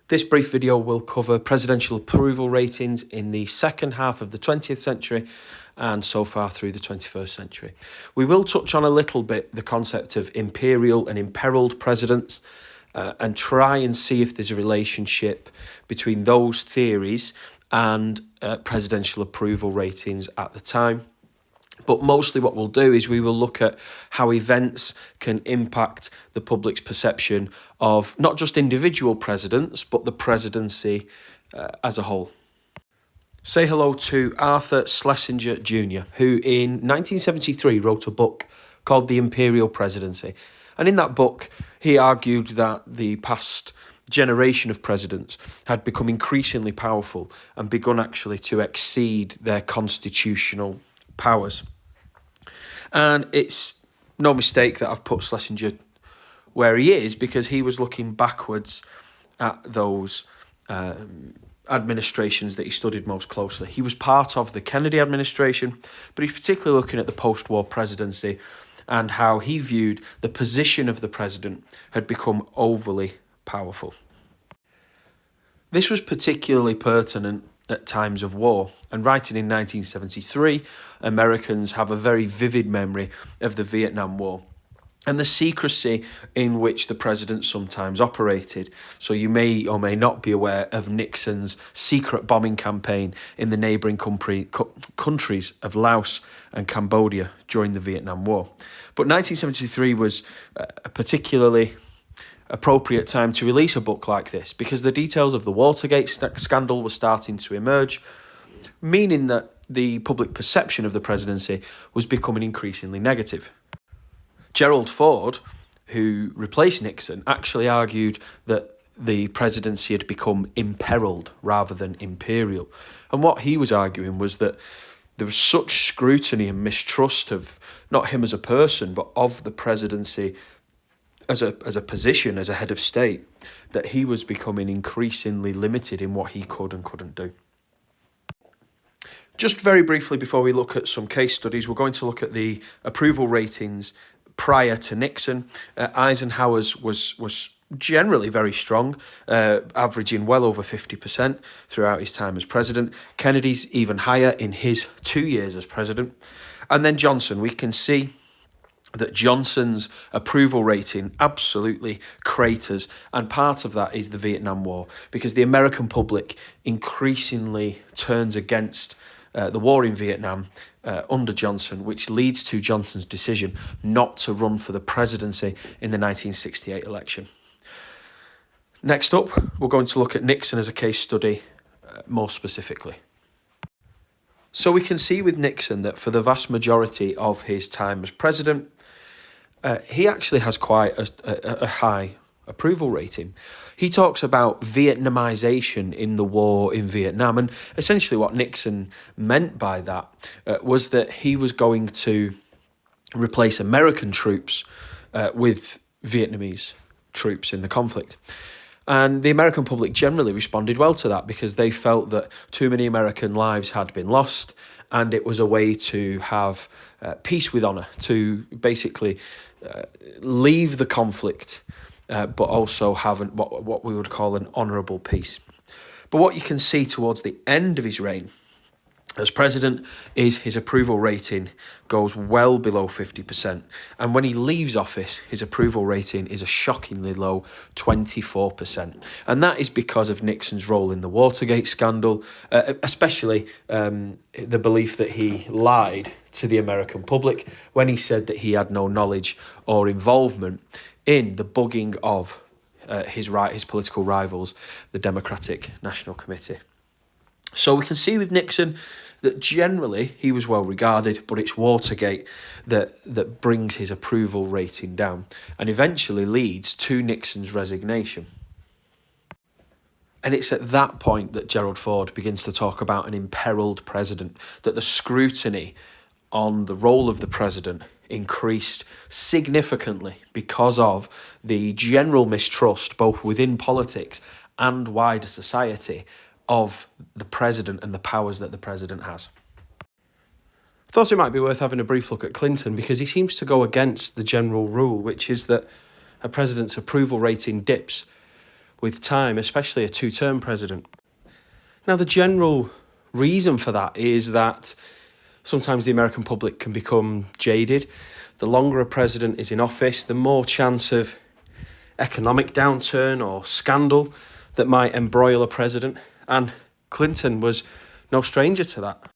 This brief video will cover presidential approval ratings in the second half of the 20th century and so far through the 21st century. We will touch on a little bit the concept of imperial and imperiled presidents and try and see if there's a relationship between those theories and presidential approval ratings at the time. But mostly what we'll do is we will look at how events can impact the public's perception of not just individual presidents, but the presidency as a whole. Say hello to Arthur Schlesinger Jr., who in 1973 wrote a book called The Imperial Presidency. And in that book, he argued that the past generation of presidents had become increasingly powerful and begun actually to exceed their constitutional powers. And it's no mistake that I've put Schlesinger where he is, because he was looking backwards at those administrations that he studied most closely. He was part of the Kennedy administration, but he's particularly looking at the post-war presidency and how he viewed the position of the president had become overly powerful. This was particularly pertinent at times of war, and writing in 1973, Americans have a very vivid memory of the Vietnam War and the secrecy in which the president sometimes operated. So you may or may not be aware of Nixon's secret bombing campaign in the neighbouring countries of Laos and Cambodia during the Vietnam War. But 1973 was a particularly appropriate time to release a book like this, because the details of the Watergate scandal were starting to emerge, meaning that the public perception of the presidency was becoming increasingly negative. Gerald Ford, who replaced Nixon, actually argued that the presidency had become imperiled rather than imperial. And what he was arguing was that there was such scrutiny and mistrust of not him as a person, but of the presidency as a position, as a head of state, that he was becoming increasingly limited in what he could and couldn't do. Just very briefly before we look at some case studies, we're going to look at the approval ratings prior to Nixon. Eisenhower's was generally very strong, averaging well over 50% throughout his time as president. Kennedy's even higher in his 2 years as president. And then Johnson, we can see that Johnson's approval rating absolutely craters, and part of that is the Vietnam War, because the American public increasingly turns against the war in Vietnam under Johnson, which leads to Johnson's decision not to run for the presidency in the 1968 election. Next up, we're going to look at Nixon as a case study more specifically. So we can see with Nixon that for the vast majority of his time as president, he actually has quite a high approval rating. He talks about Vietnamization in the war in Vietnam, and essentially what Nixon meant by that was that he was going to replace American troops with Vietnamese troops in the conflict. And the American public generally responded well to that, because they felt that too many American lives had been lost, and it was a way to have peace with honour, to basically leave the conflict, but also have what we would call an honourable peace. But what you can see towards the end of his reign as president is his approval rating goes well below 50%. And when he leaves office, his approval rating is a shockingly low 24%. And that is because of Nixon's role in the Watergate scandal, especially the belief that he lied to the American public when he said that he had no knowledge or involvement in the bugging of his political rivals, the Democratic National Committee. So we can see with Nixon that generally he was well regarded, but it's Watergate that brings his approval rating down and eventually leads to Nixon's resignation. And it's at that point that Gerald Ford begins to talk about an imperiled president, that the scrutiny on the role of the president increased significantly because of the general mistrust, both within politics and wider society, of the president and the powers that the president has. I thought it might be worth having a brief look at Clinton, because he seems to go against the general rule, which is that a president's approval rating dips with time, especially a two-term president. Now, the general reason for that is that sometimes the American public can become jaded. The longer a president is in office, the more chance of economic downturn or scandal that might embroil a president. And Clinton was no stranger to that.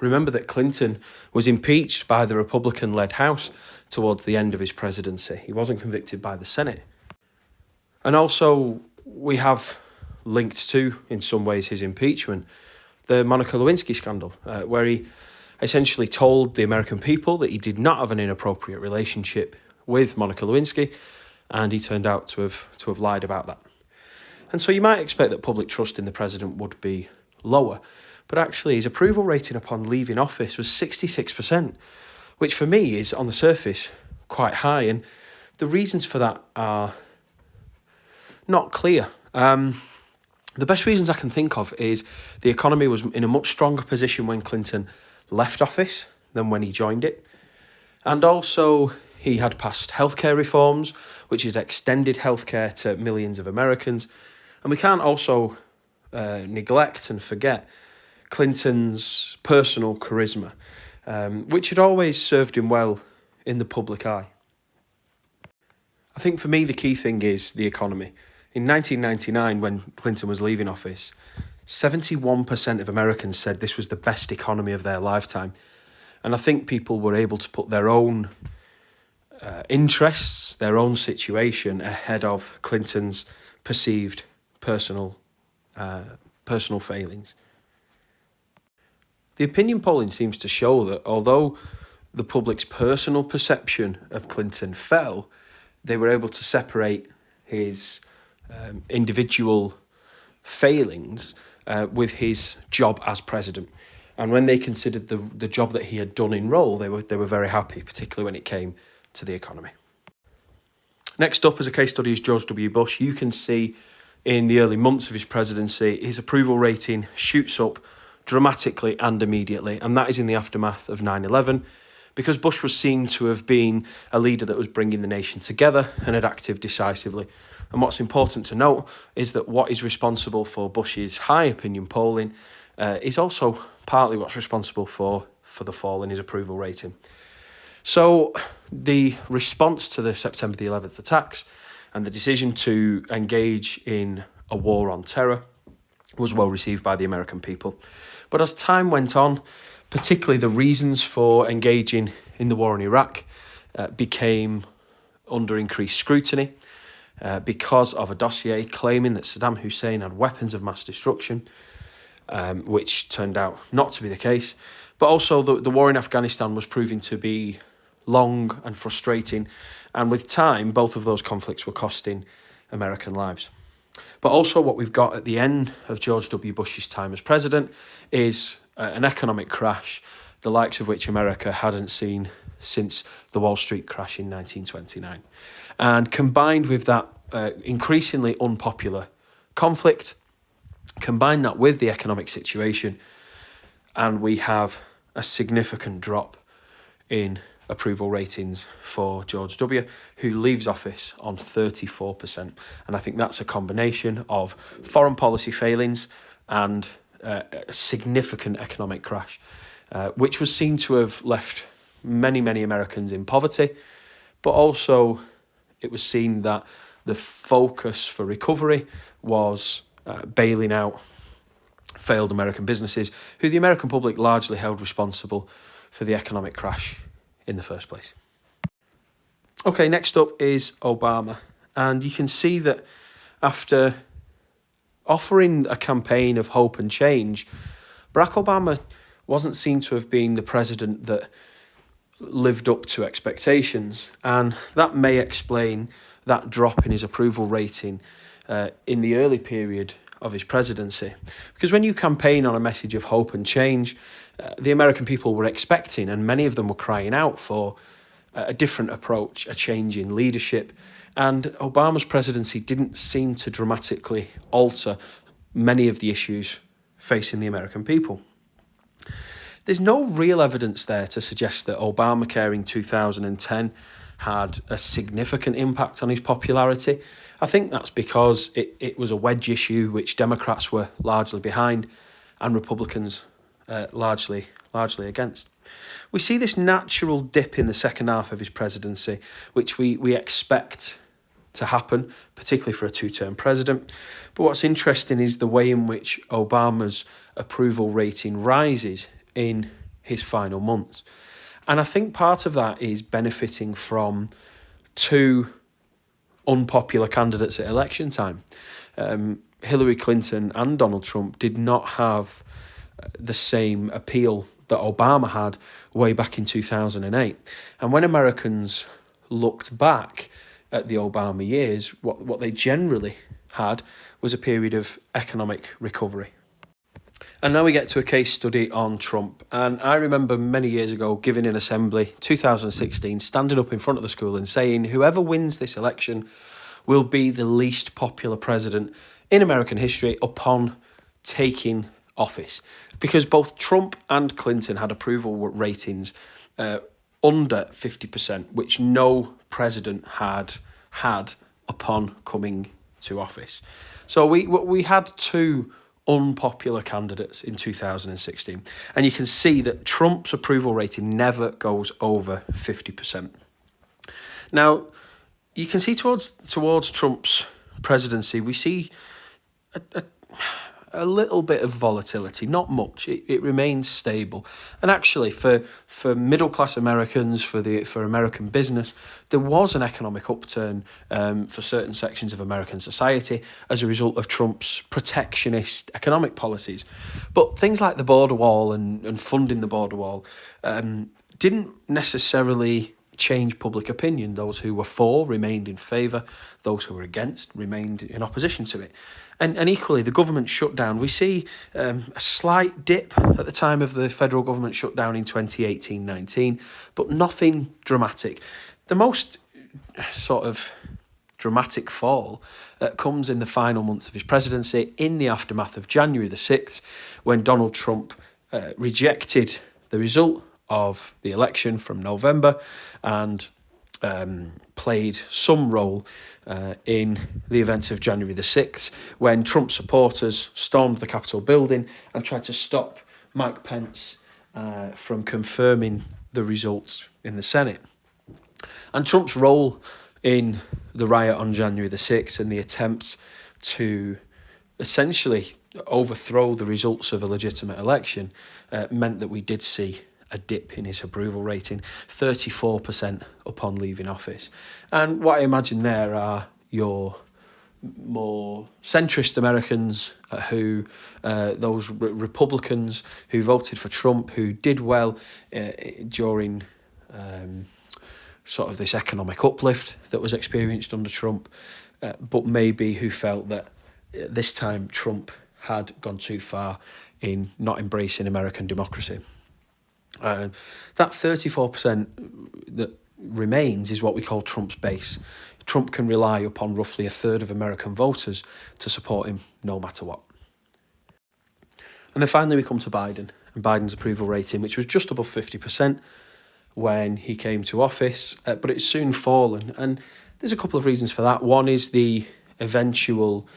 Remember that Clinton was impeached by the Republican-led House towards the end of his presidency. He wasn't convicted by the Senate. And also, we have linked to, in some ways, his impeachment, the Monica Lewinsky scandal, where he essentially told the American people that he did not have an inappropriate relationship with Monica Lewinsky, and he turned out to have lied about that. And so you might expect that public trust in the president would be lower, but actually his approval rating upon leaving office was 66%, which for me is, on the surface, quite high, and the reasons for that are not clear. The best reasons I can think of is the economy was in a much stronger position when Clinton left office than when he joined it. And also, he had passed healthcare reforms, which had extended healthcare to millions of Americans. And we can't also neglect and forget Clinton's personal charisma, which had always served him well in the public eye. I think for me, the key thing is the economy. In 1999, when Clinton was leaving office, 71% of Americans said this was the best economy of their lifetime. And I think people were able to put their own interests, their own situation ahead of Clinton's perceived personal failings. The opinion polling seems to show that although the public's personal perception of Clinton fell, they were able to separate his individual failings with his job as president. And when they considered the job that he had done in role, they were very happy, particularly when it came to the economy. Next up as a case study is George W. Bush. You can see in the early months of his presidency, his approval rating shoots up dramatically and immediately, and that is in the aftermath of 9/11, because Bush was seen to have been a leader that was bringing the nation together and had acted decisively. And what's important to note is that what is responsible for Bush's high opinion polling is also partly what's responsible for the fall in his approval rating. So the response to the September the 11th attacks and the decision to engage in a war on terror was well received by the American people. But as time went on, particularly the reasons for engaging in the war in Iraq became under increased scrutiny because of a dossier claiming that Saddam Hussein had weapons of mass destruction, which turned out not to be the case. But also the war in Afghanistan was proving to be long and frustrating, and with time, both of those conflicts were costing American lives. But also what we've got at the end of George W. Bush's time as president is an economic crash, the likes of which America hadn't seen since the Wall Street crash in 1929. And combined with that increasingly unpopular conflict, combine that with the economic situation, and we have a significant drop in approval ratings for George W., who leaves office on 34%. And I think that's a combination of foreign policy failings and a significant economic crash, which was seen to have left many, many Americans in poverty, but also it was seen that the focus for recovery was bailing out failed American businesses, who the American public largely held responsible for the economic crash in the first place. Okay, next up is Obama. And you can see that after offering a campaign of hope and change, Barack Obama wasn't seen to have been the president that lived up to expectations. And that may explain that drop in his approval rating in the early period of his presidency. Because when you campaign on a message of hope and change, the American people were expecting, and many of them were crying out for a different approach, a change in leadership. And Obama's presidency didn't seem to dramatically alter many of the issues facing the American people. There's no real evidence there to suggest that Obamacare in 2010 had a significant impact on his popularity. I think that's because it was a wedge issue which Democrats were largely behind and Republicans largely against. We see this natural dip in the second half of his presidency, which we expect to happen, particularly for a two-term president. But what's interesting is the way in which Obama's approval rating rises in his final months. And I think part of that is benefiting from two unpopular candidates at election time. Hillary Clinton and Donald Trump did not have the same appeal that Obama had way back in 2008. And when Americans looked back at the Obama years, what they generally had was a period of economic recovery. And now we get to a case study on Trump. And I remember many years ago giving an assembly, 2016, standing up in front of the school and saying, whoever wins this election will be the least popular president in American history upon taking office. Because both Trump and Clinton had approval ratings under 50%, which no president had upon coming to office. So we had two unpopular candidates in 2016. And you can see that Trump's approval rating never goes over 50%. Now, you can see towards Trump's presidency, we see a little bit of volatility, not much. It remains stable. And actually, for middle-class Americans, for American business, there was an economic upturn for certain sections of American society as a result of Trump's protectionist economic policies. But things like the border wall and funding the border wall didn't necessarily change public opinion. Those who were for remained in favour. Those who were against remained in opposition to it. And equally, the government shutdown, we see a slight dip at the time of the federal government shutdown in 2018-19, but nothing dramatic. The most sort of dramatic fall comes in the final months of his presidency, in the aftermath of January the 6th, when Donald Trump rejected the result of the election from November and played some role in the events of January the 6th, when Trump supporters stormed the Capitol building and tried to stop Mike Pence from confirming the results in the Senate. And Trump's role in the riot on January the 6th and the attempt to essentially overthrow the results of a legitimate election meant that we did see a dip in his approval rating, 34% upon leaving office. And what I imagine there are your more centrist Americans those Republicans who voted for Trump, who did well during sort of this economic uplift that was experienced under Trump, but maybe who felt that this time Trump had gone too far in not embracing American democracy. That 34% that remains is what we call Trump's base. Trump can rely upon roughly a third of American voters to support him no matter what. And then finally we come to Biden and Biden's approval rating, which was just above 50% when he came to office, but it's soon fallen. And there's a couple of reasons for that. One is the eventual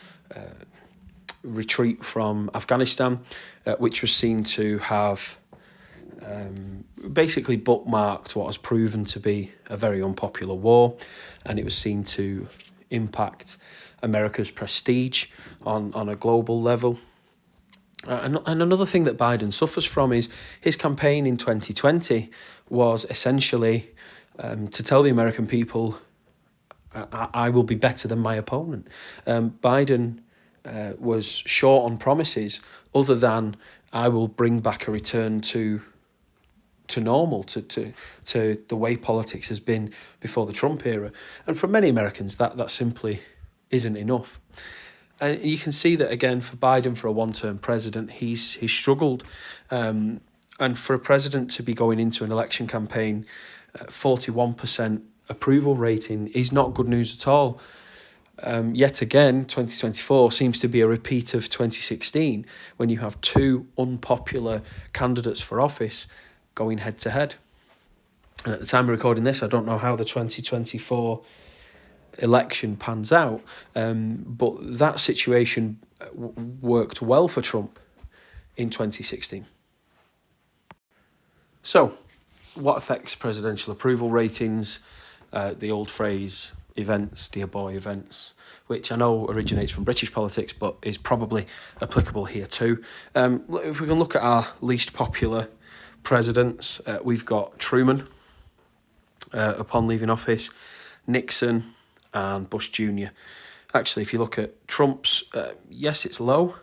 retreat from Afghanistan, which was seen to have basically bookmarked what has proven to be a very unpopular war, and it was seen to impact America's prestige on a global level. And another thing that Biden suffers from is his campaign in 2020 was essentially to tell the American people, I will be better than my opponent. Biden was short on promises other than I will bring back a return to normal, to the way politics has been before the Trump era. And for many Americans, that simply isn't enough. And you can see that again for Biden, for a one-term president, he's struggled. And for a president to be going into an election campaign, 41% approval rating is not good news at all. Yet again, 2024 seems to be a repeat of 2016, when you have two unpopular candidates for office going head to head. And at the time of recording this, I don't know how the 2024 election pans out, but that situation worked well for Trump in 2016. So, what affects presidential approval ratings? The old phrase, events, dear boy, events, which I know originates from British politics, but is probably applicable here too. If we can look at our least popular presidents, we've got Truman upon leaving office, Nixon, and Bush Jr. Actually, if you look at Trump's, yes, it's low,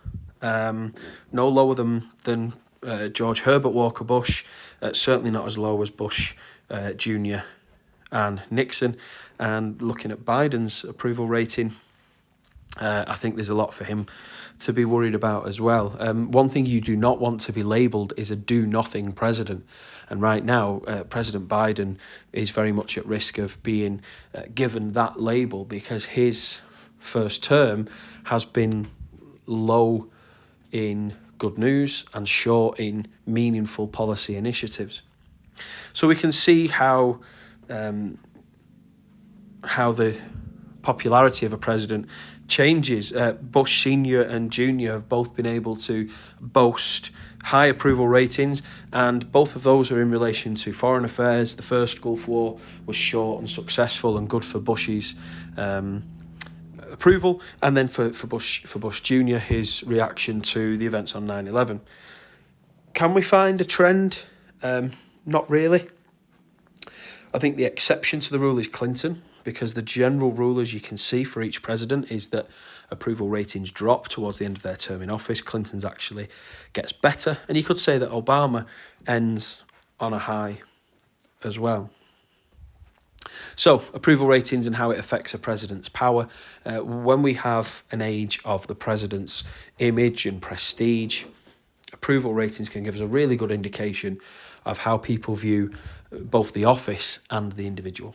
no lower than George Herbert Walker Bush, certainly not as low as Bush Jr. and Nixon. And looking at Biden's approval rating, I think there's a lot for him to be worried about as well. One thing you do not want to be labelled is a do-nothing president. And right now, President Biden is very much at risk of being given that label because his first term has been low in good news and short in meaningful policy initiatives. So we can see how the popularity of a president changes. Bush Sr. and Jr. have both been able to boast high approval ratings, and both of those are in relation to foreign affairs. The first Gulf War was short and successful and good for Bush's approval, and then for Bush Jr., his reaction to the events on 9/11. Can we find a trend? Not really. I think the exception to the rule is Clinton, because the general rule, as you can see, for each president is that approval ratings drop towards the end of their term in office. Clinton's actually gets better, and you could say that Obama ends on a high as well. So, approval ratings and how it affects a president's power. When we have an age of the president's image and prestige, approval ratings can give us a really good indication of how people view both the office and the individual.